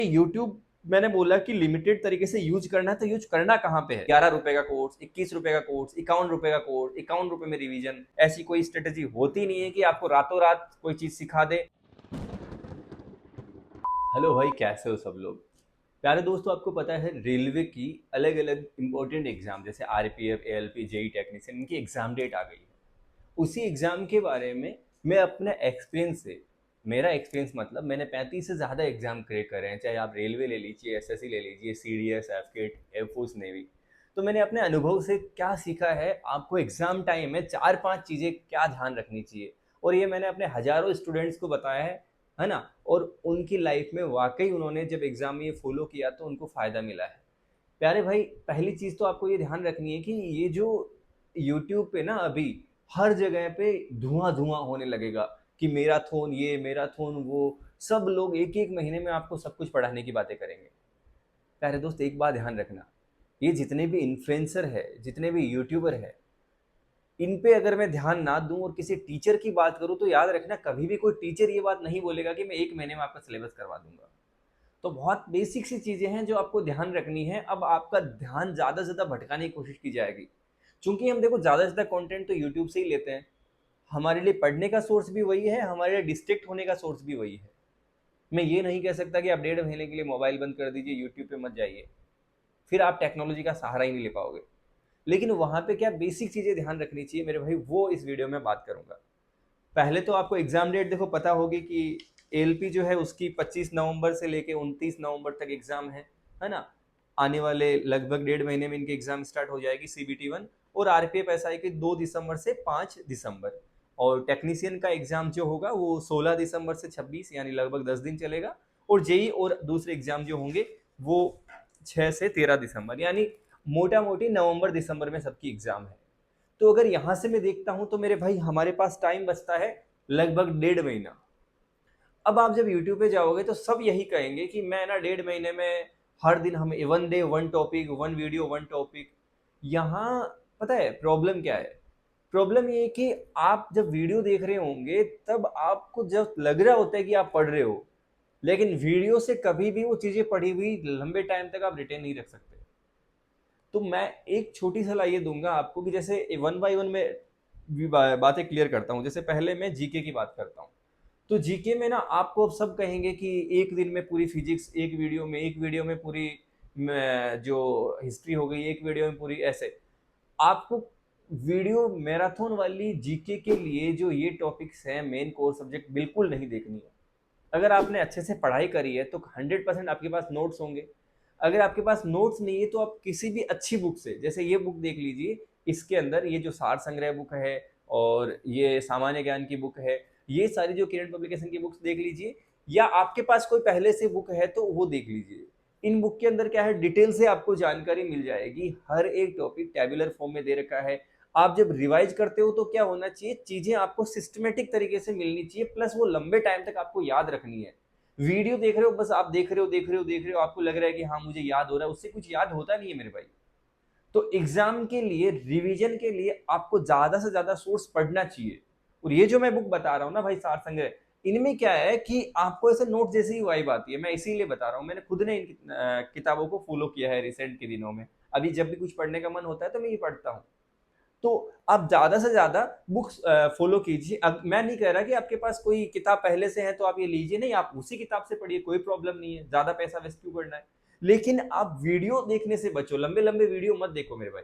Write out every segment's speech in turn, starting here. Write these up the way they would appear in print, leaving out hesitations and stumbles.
YouTube मैंने बोला कि लिमिटेड तरीके से यूज करना है, तो यूज करना कहाँ पे है? 11 रुपए का कोर्स, 21 रुपए का कोर्स, 51 रुपए का कोर्स, 51 रुपए में रिवीजन, ऐसी कोई स्ट्रेटेजी होती नहीं है कि आपको रातों रात कोई चीज सिखा दे। हेलो भाई, कैसे हो सब लोग? प्यारे दोस्तों, आपको पता है रेलवे की अलग अलग इंपॉर्टेंट एग्जाम जैसे आरपीएफ, एएलपी, जेई टेक्नीशियन, इनकी एग्जाम डेट आ गई है। उसी एग्जाम के बारे में मैं अपने एक्सपीरियंस से, मेरा एक्सपीरियंस मतलब मैंने 35 से ज़्यादा एग्जाम क्रेक करे हैं, चाहे आप रेलवे ले लीजिए, एसएससी ले लीजिए, सीडीएस, एफकेट, एयरफोर्स, नेवी। तो मैंने अपने अनुभव से क्या सीखा है, आपको एग्जाम टाइम में 4-5 चीज़ें क्या ध्यान रखनी चाहिए, और ये मैंने अपने हजारों स्टूडेंट्स को बताया है ना। और उनकी लाइफ में वाकई उन्होंने जब एग्जाम में ये फॉलो किया तो उनको फ़ायदा मिला है। प्यारे भाई, पहली चीज़ तो आपको ये ध्यान रखनी है कि ये जो यूट्यूब पे ना अभी हर जगह पे धुआं-धुआं होने लगेगा कि मैराथन ये, मैराथन वो, सब लोग 1-1 महीने में आपको सब कुछ पढ़ाने की बातें करेंगे। प्यारे दोस्त, एक बात ध्यान रखना, ये जितने भी इन्फ्लुएंसर है, जितने भी यूट्यूबर है, इन पे अगर मैं ध्यान ना दूँ और किसी टीचर की बात करूँ तो याद रखना, कभी भी कोई टीचर ये बात नहीं बोलेगा कि मैं 1 महीने में आपका सिलेबस करवा दूँगा। तो बहुत बेसिक सी चीज़ें हैं जो आपको ध्यान रखनी है। अब आपका ध्यान ज़्यादा से ज़्यादा भटकाने की कोशिश की जाएगी। चूँकि हम देखो ज़्यादा से ज़्यादा कंटेंट तो यूट्यूब से ही लेते हैं। हमारे लिए पढ़ने का सोर्स भी वही है, हमारे लिए डिस्ट्रैक्ट होने का सोर्स भी वही है। मैं ये नहीं कह सकता कि आप 1.5 महीने के लिए मोबाइल बंद कर दीजिए, यूट्यूब पे मत जाइए। फिर आप टेक्नोलॉजी का सहारा ही नहीं ले पाओगे। लेकिन वहाँ पे क्या बेसिक चीज़ें ध्यान रखनी चाहिए मेरे भाई, वो इस वीडियो में बात करूँगा। पहले तो आपको एग्ज़ाम डेट देखो पता होगी कि एएलपी जो है उसकी 25 नवंबर से लेके 29 नवंबर तक एग्ज़ाम है ना? आने वाले लगभग 1.5 महीने में इनकी एग्ज़ाम स्टार्ट हो जाएगी सीबीटी 1। और आरपीएफ एसआई की 2 दिसंबर से 5 दिसंबर। और टेक्नीशियन का एग्ज़ाम जो होगा वो 16 दिसंबर से 26, यानी लगभग 10 दिन चलेगा। और जेईई और दूसरे एग्ज़ाम जो होंगे वो 6 से 13 दिसंबर, यानी मोटा-मोटी नवंबर दिसंबर में सबकी एग्ज़ाम है। तो अगर यहाँ से मैं देखता हूँ तो मेरे भाई हमारे पास टाइम बचता है लगभग 1.5 महीना। अब आप जब यूट्यूब पे जाओगे तो सब यही कहेंगे कि मैं ना 1.5 महीने में हर दिन हम 1 डे 1 टॉपिक, 1 वीडियो 1 टॉपिक। यहाँ पता है प्रॉब्लम क्या है? प्रॉब्लम ये है कि आप जब वीडियो देख रहे होंगे तब आपको जब लग रहा होता है कि आप पढ़ रहे हो, लेकिन वीडियो से कभी भी वो चीज़ें पढ़ी हुई लंबे टाइम तक आप रिटेन नहीं रख सकते। तो मैं एक छोटी सलाह ये दूंगा आपको कि जैसे वन बाय वन में बातें क्लियर करता हूँ। जैसे पहले मैं जीके की बात करता हूँ। तो जीके में ना आपको अब सब कहेंगे कि एक दिन में पूरी फिजिक्स, एक वीडियो में पूरी जो हिस्ट्री हो गई, एक वीडियो में पूरी, ऐसे आपको वीडियो मैराथन वाली जीके के लिए जो ये टॉपिक्स हैं, मेन कोर सब्जेक्ट, बिल्कुल नहीं देखनी है। अगर आपने अच्छे से पढ़ाई करी है तो 100% आपके पास नोट्स होंगे। अगर आपके पास नोट्स नहीं है तो आप किसी भी अच्छी बुक से, जैसे ये बुक देख लीजिए, इसके अंदर ये जो सार संग्रह बुक है और ये सामान्य ज्ञान की बुक है, ये सारी जो किरण पब्लिकेशन की बुक्स देख लीजिए, या आपके पास कोई पहले से बुक है तो वो देख लीजिए। इन बुक के अंदर क्या है, डिटेल से आपको जानकारी मिल जाएगी। हर एक टॉपिक टेबुलर फॉर्म में दे रखा है। आप जब रिवाइज करते हो तो क्या होना चाहिए, चीजें आपको सिस्टमेटिक तरीके से मिलनी चाहिए, प्लस वो लंबे टाइम तक आपको याद रखनी है। वीडियो देख रहे हो, बस आप देख रहे हो, आपको लग रहा है कि हाँ मुझे याद हो रहा है, उससे कुछ याद होता नहीं है मेरे भाई। तो एग्जाम के लिए, रिवीजन के लिए आपको ज्यादा से ज्यादा सोर्स पढ़ना चाहिए। और ये जो मैं बुक बता रहा हूँ ना भाई, सार संग्रह, इनमें क्या है कि आपको ऐसे नोट जैसी ही वाइब आती है। मैं इसीलिए बता रहा हूँ, मैंने खुद ने इन किताबों को फॉलो किया है रिसेंट के दिनों में। अभी जब भी कुछ पढ़ने का मन होता है तो मैं ये पढ़ता हूँ। तो आप ज़्यादा से ज़्यादा बुक्स फ़ॉलो कीजिए। अब मैं नहीं कह रहा कि आपके पास कोई किताब पहले से है तो आप ये लीजिए, नहीं, आप उसी किताब से पढ़िए, कोई प्रॉब्लम नहीं है, ज़्यादा पैसा वेस्ट क्यों करना है। लेकिन आप वीडियो देखने से बचो, लंबे-लंबे वीडियो मत देखो मेरे भाई।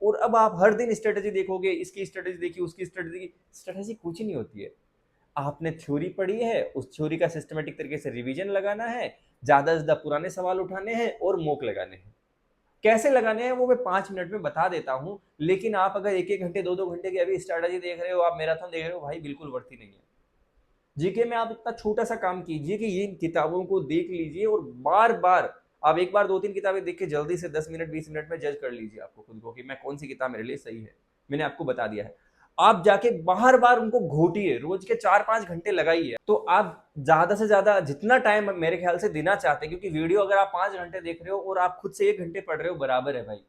और अब आप हर दिन स्ट्रैटेजी देखोगे, इसकी स्ट्रैटेजी देखी, उसकी स्ट्रैटेजी की, स्ट्रैटेजी कुछ नहीं होती है। आपने थ्योरी पढ़ी है, उस थ्योरी का सिस्टमैटिक तरीके से रिवीजन लगाना है, ज़्यादा से ज़्यादा पुराने सवाल उठाने हैं और मॉक लगाने हैं। कैसे लगाने हैं वो मैं 5 मिनट में बता देता हूँ, लेकिन आप अगर 1-1 घंटे 2-2 घंटे की अभी स्ट्रैटेजी देख रहे हो, आप मैराथन देख रहे हो, भाई बिल्कुल वर्थ ही नहीं है। जीके में आप इतना छोटा सा काम कीजिए कि ये किताबों को देख लीजिए और बार बार, आप एक बार 2-3 किताबें देख के जल्दी से 10 मिनट 20 मिनट में जज कर लीजिए आपको खुद को कि मैं कौन सी किताब मेरे लिए सही है। मैंने आपको बता दिया है। आप जाके बार बार उनको घोटिए, रोज के 4-5 घंटे लगाइए। तो आप ज्यादा से ज्यादा जितना टाइम मेरे ख्याल से देना चाहते हैं, क्योंकि वीडियो अगर आप 5 घंटे देख रहे हो और आप खुद से 1 घंटे पढ़ रहे हो, बराबर है भाई।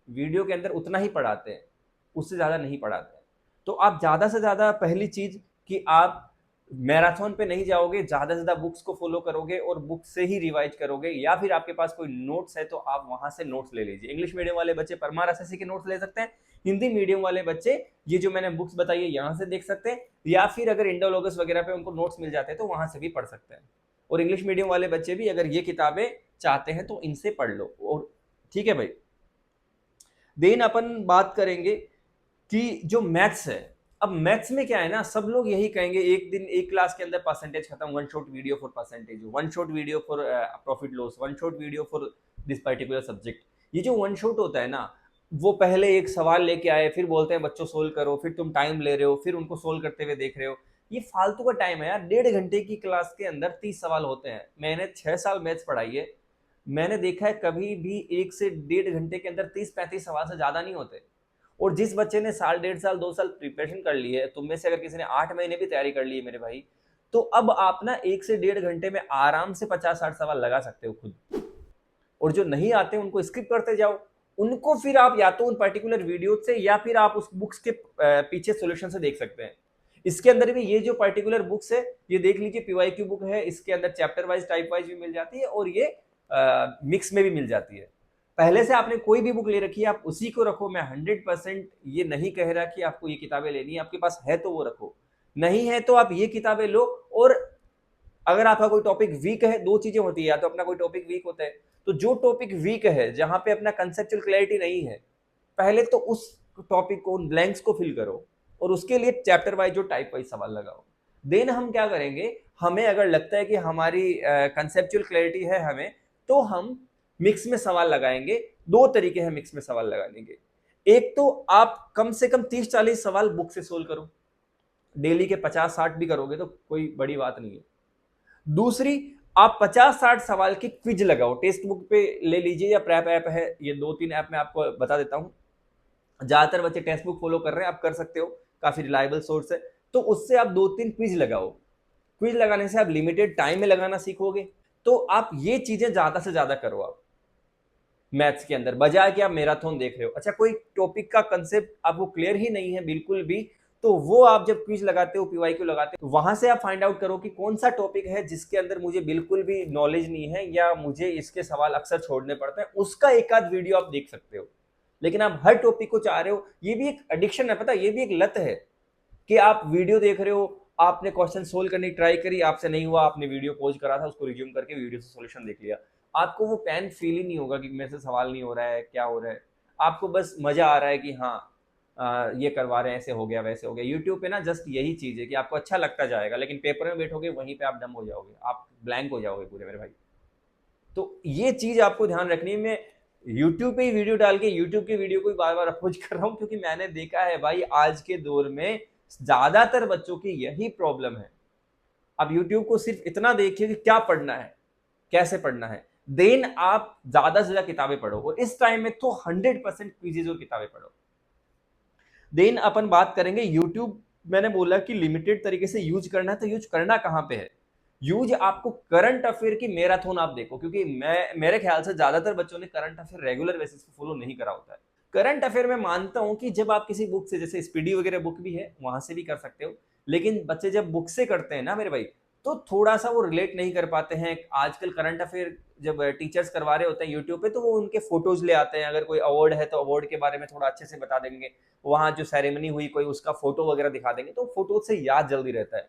वीडियो के अंदर उतना ही पढ़ाते हैं, उससे ज़्यादा नहीं पढ़ाते हैं। तो आप ज़्यादा से ज़्यादा, पहली चीज़ कि आप मैराथन पे नहीं जाओगे, ज्यादा से ज्यादा बुक्स को फॉलो करोगे और बुक से ही रिवाइज करोगे, या फिर आपके पास कोई नोट्स है तो आप वहां से नोट्स ले लीजिए। इंग्लिश मीडियम वाले बच्चे परमार एसएससी के नोट्स ले सकते हैं, हिंदी मीडियम वाले बच्चे ये जो मैंने बुक्स बताई है यहाँ से देख सकते हैं, या फिर अगर इंडोलॉगस वगैरह पे उनको नोट्स मिल जाते हैं तो वहां से भी पढ़ सकते हैं। और इंग्लिश मीडियम वाले बच्चे भी अगर ये किताबें चाहते हैं तो इनसे पढ़ लो। और ठीक है भाई, देन अपन बात करेंगे कि जो मैथ्स है, अब मैथ्स में क्या है ना, सब लोग यही कहेंगे एक दिन एक क्लास के अंदर परसेंटेज खत्म, one shot video for percentage, one shot video for profit loss, one shot video for this particular subject. ये जो वन शॉट होता है ना, वो पहले एक सवाल लेके आए, फिर बोलते हैं बच्चों सोल्व करो, फिर तुम टाइम ले रहे हो, फिर उनको सोल्व करते हुए देख रहे हो। ये फालतू का टाइम है यार। 1.5 घंटे की क्लास के अंदर 30 सवाल होते हैं। मैंने 6 साल मैथ्स पढ़ाई है, मैंने देखा है कभी भी 1 से 1.5 घंटे के अंदर 30-35 सवाल से ज्यादा नहीं होते। और जिस बच्चे ने साल, 1.5 साल, 2 साल प्रिपरेशन कर ली है, तुम में से अगर किसी ने 8 महीने भी तैयारी कर ली है मेरे भाई, तो अब आप ना 1 से 1.5 घंटे में आराम से 50-60 सवाल लगा सकते हो खुद। और जो नहीं आते उनको स्किप करते जाओ, उनको फिर आप या तो उन पर्टिकुलर वीडियो से या फिर आप उस बुक्स के पीछे सोल्यूशन से देख सकते हैं। इसके अंदर भी ये जो पर्टिकुलर बुक्स है, ये देख लीजिए, पीवाईक्यू बुक है, इसके अंदर चैप्टर वाइज, टाइप वाइज भी मिल जाती है और ये मिक्स में भी मिल जाती है। पहले से आपने कोई भी बुक ले रखी है, आप उसी को रखो। मैं 100% ये नहीं कह रहा कि आपको ये किताबें लेनी है, आपके पास है तो वो रखो, नहीं है तो आप ये किताबें लो। और अगर आपका कोई टॉपिक वीक है, दो चीजें होती है, या तो अपना कोई टॉपिक वीक होता है, तो जो टॉपिक वीक है, जहां पे अपना कंसेप्चुअल क्लैरिटी नहीं है, पहले तो उस टॉपिक को, उन ब्लैंक्स को फिल करो और उसके लिए चैप्टर वाइज जो टाइप वाइज सवाल लगाओ। देन हम क्या करेंगे, हमें अगर लगता है कि हमारी कंसेप्चुअल क्लैरिटी है हमें, तो हम मिक्स में सवाल लगाएंगे। दो तरीके हैं मिक्स में सवाल लगाने के। एक तो आप कम से कम 30-40 सवाल बुक से सोल्व करो, डेली के 50-60 भी करोगे तो कोई बड़ी बात नहीं है। दूसरी, आप 50-60 सवाल की क्विज लगाओ, टेक्स्ट बुक पे ले लीजिए या प्रैप ऐप है, ये 2-3 ऐप मैं आपको बता देता हूं। ज्यादातर बच्चे टेक्स्ट बुक फॉलो कर रहे हैं, आप कर सकते हो, काफी रिलायबल सोर्स है। तो उससे आप 2-3 क्विज लगाओ। क्विज लगाने से आप लिमिटेड टाइम में लगाना सीखोगे। तो आप ये चीजें ज्यादा से ज्यादा करो आप मैथ्स के अंदर, बजाय कि आप मैराथन देख रहे हो। अच्छा, कोई टॉपिक का कंसेप्ट आपको क्लियर ही नहीं है बिल्कुल भी, तो वो आप जब क्विज लगाते हो, पीवाईक्यू लगाते हो, तो वहां से आप फाइंड आउट करो कि कौन सा टॉपिक है जिसके अंदर मुझे बिल्कुल भी नॉलेज नहीं है या मुझे इसके सवाल अक्सर छोड़ने पड़ते हैं। उसका एक आध वीडियो आप देख सकते हो। लेकिन आप हर टॉपिक को चाह रहे हो, ये भी एक एडिक्शन है, पता है, ये भी एक लत है कि आप वीडियो देख रहे हो, आपने क्वेश्चन सोल्व करने की ट्राई करी, आपसे नहीं हुआ, आपने वीडियो पॉज करा था, उसको रिज्यूम करके वीडियो से सॉल्यूशन देख लिया। आपको वो पैन फील ही नहीं होगा कि मेरे से सवाल नहीं हो रहा है, क्या हो रहा है। आपको बस मजा आ रहा है कि हाँ ये करवा रहे हैं, ऐसे हो गया, वैसे हो गया। यूट्यूब पे ना जस्ट यही चीज है कि आपको अच्छा लगता जाएगा, लेकिन पेपर में बैठोगे वहीं पे आप डम हो जाओगे, आप ब्लैंक हो जाओगे पूरे मेरे भाई। तो ये चीज आपको ध्यान रखनी है। मैं यूट्यूब पे ही वीडियो डाल के यूट्यूब की वीडियो को बार बार अप्रोच कर रहा हूँ, क्योंकि मैंने देखा है भाई आज के दौर में ज्यादातर बच्चों की यही प्रॉब्लम है। आप यूट्यूब को सिर्फ इतना देखिए कि क्या पढ़ना है, कैसे पढ़ना है, देन आप ज्यादा से ज्यादा किताबें पढ़ो। और इस टाइम में तो 100% क्विज़ेस और किताबें पढ़ो। देन अपन बात करेंगे यूट्यूब। मैंने बोला कि लिमिटेड तरीके से यूज करना है, तो यूज करना कहां पे है? यूज आपको करंट अफेयर की मैराथन आप देखो, क्योंकि मेरे ख्याल से ज्यादातर बच्चों ने करंट अफेयर रेगुलर बेसिस पे फॉलो नहीं करा होता है। करंट अफेयर में मानता हूं कि जब आप किसी बुक से, जैसे स्पीडी वगैरह बुक भी है, वहां से भी कर सकते हो, लेकिन बच्चे जब बुक से करते हैं ना मेरे भाई, तो थोड़ा सा वो रिलेट नहीं कर पाते हैं। आजकल करंट अफेयर जब टीचर्स करवा रहे होते हैं यूट्यूब पे, तो वो उनके फोटोज ले आते हैं। अगर कोई अवार्ड है तो अवार्ड के बारे में थोड़ा अच्छे से बता देंगे, वहां जो सेरेमनी हुई कोई उसका फोटो वगैरह दिखा देंगे, तो फोटो से याद जल्दी रहता है।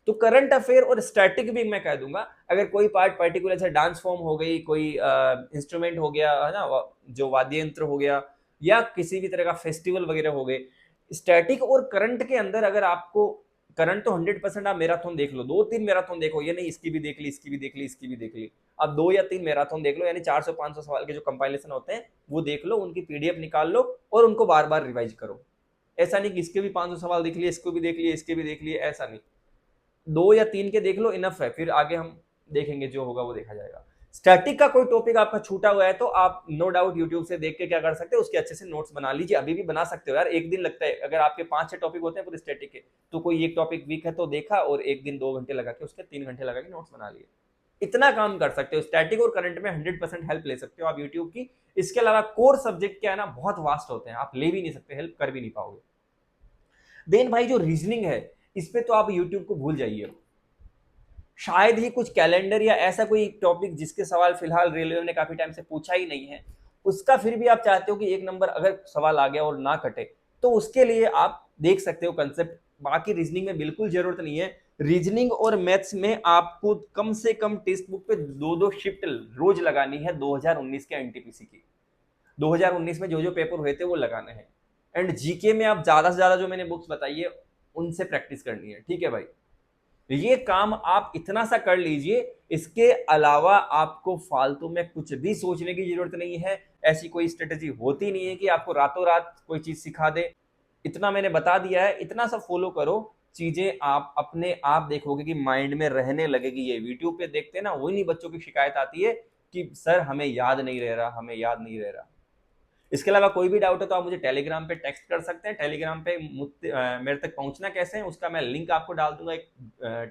तो करंट अफेयर और स्टैटिक भी मैं कह दूंगा, अगर कोई पार्ट पर्टिकुलर से डांस फॉर्म हो गई, कोई इंस्ट्रूमेंट हो गया है ना, जो वाद्य यंत्र हो गया, या किसी भी तरह का फेस्टिवल वगैरह हो गए, स्टैटिक और करंट के अंदर अगर आपको, करंट तो 100% आप मैराथन देख लो, 2-3 मैराथन देखो, ये नहीं इसकी भी देख ली, इसकी भी देख ली, इसकी भी देख ली। अब 2 या 3 मैराथन देख लो, यानी 400-500 सवाल के जो कंपाइलेशन होते हैं वो देख लो, उनकी पीडीएफ निकाल लो और उनको बार बार रिवाइज करो। ऐसा नहीं कि इसके भी 500 सवाल देख लिए, इसको भी देख लिए, इसके भी देख लिए, ऐसा नहीं। 2 या 3 के देख लो, इनफ है, फिर आगे हम देखेंगे, जो होगा वो देखा जाएगा। स्टैटिक का कोई टॉपिक आपका छूटा हुआ है तो आप नो डाउट यूट्यूब से देख के क्या कर सकते हैं, उसके अच्छे से नोट्स बना लीजिए। अभी भी बना सकते हो यार, एक दिन लगता है। अगर आपके 5-6 टॉपिक होते हैं पूरे स्टैटिक के, तो कोई एक टॉपिक वीक है तो देखा, और एक दिन 2 घंटे लगा के उसके 3 घंटे लगा के नोट्स बना लिए। इतना काम कर सकते हो। स्टैटिक और करंट में 100% हेल्प ले सकते हो आप यूट्यूब की। इसके अलावा कोर सब्जेक्ट क्या है ना, बहुत वास्ट होते हैं, आप ले भी नहीं सकते, हेल्प कर भी नहीं पाओगे। देन भाई जो रीजनिंग है, इस पे तो आप यूट्यूब को भूल जाइए। शायद ही कुछ कैलेंडर या ऐसा कोई टॉपिक जिसके सवाल फिलहाल रेलवे ने काफी टाइम से पूछा ही नहीं है, उसका फिर भी आप चाहते हो कि एक नंबर अगर सवाल आ गया और ना कटे, तो उसके लिए आप देख सकते हो कंसेप्ट। बाकी रीजनिंग में बिल्कुल जरूरत नहीं है। रीजनिंग और मैथ्स में आपको कम से कम टेक्स्ट बुक पे दो दो शिफ्ट रोज लगानी है 2019 के एनटीपीसी की। 2019 में जो जो पेपर हुए थे वो लगाने हैं। एंड जीके में आप ज्यादा से ज्यादा जो मैंने बुक्स बताई है उनसे प्रैक्टिस करनी है, ठीक है भाई। ये काम आप इतना सा कर लीजिए, इसके अलावा आपको फालतू में कुछ भी सोचने की जरूरत नहीं है। ऐसी कोई स्ट्रेटेजी होती नहीं है कि आपको रातों रात कोई चीज सिखा दे। इतना मैंने बता दिया है, इतना सा फॉलो करो, चीजें आप अपने आप देखोगे कि माइंड में रहने लगेगी। ये यूट्यूब पे देखते हैं ना, वही नहीं बच्चों की शिकायत आती है कि सर हमें याद नहीं रह रहा, हमें याद नहीं रह रहा। इसके अलावा कोई भी डाउट है तो आप मुझे टेलीग्राम पे टेक्स्ट कर सकते हैं। टेलीग्राम पे मेरे तक पहुंचना कैसे है उसका मैं लिंक आपको डाल दूंगा। एक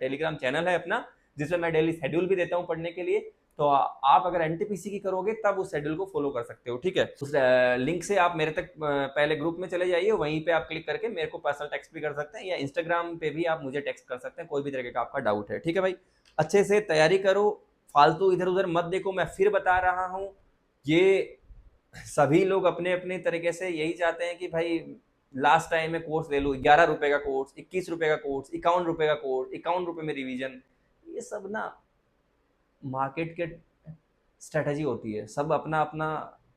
टेलीग्राम चैनल है अपना, जिसमें मैं डेली शेड्यूल भी देता हूं पढ़ने के लिए। तो आप अगर एनटीपीसी की करोगे तब उस शेड्यूल को फॉलो कर सकते हो, ठीक है। उस लिंक से आप मेरे तक पहले ग्रुप में चले जाइए, वहीं पे आप क्लिक करके मेरे को पर्सनल टेक्स्ट भी कर सकते हैं, या इंस्टाग्राम पे भी आप मुझे टेक्स्ट कर सकते हैं, कोई भी तरीके का आपका डाउट है, ठीक है भाई। अच्छे से तैयारी करो, फालतू इधर उधर मत देखो। मैं फिर बता रहा हूँ, ये सभी लोग अपने अपने तरीके से यही चाहते हैं कि भाई लास्ट टाइम में कोर्स ले लो, 11 रुपए का कोर्स, 21 रुपए का कोर्स, 51 रुपए का कोर्स, 51 रुपए में रिवीजन। ये सब ना मार्केट के स्ट्रेटजी होती है। सब अपना अपना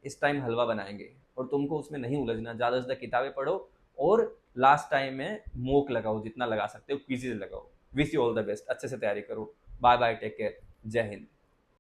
इस टाइम हलवा बनाएंगे और तुमको उसमें नहीं उलझना। ज़्यादा से ज़्यादा किताबें पढ़ो और लास्ट टाइम में मोक लगाओ, जितना लगा सकते हो क्विज़ लगाओ। Wish you all the best, अच्छे से तैयारी करो। बाय बाय, टेक केयर, जय हिंद।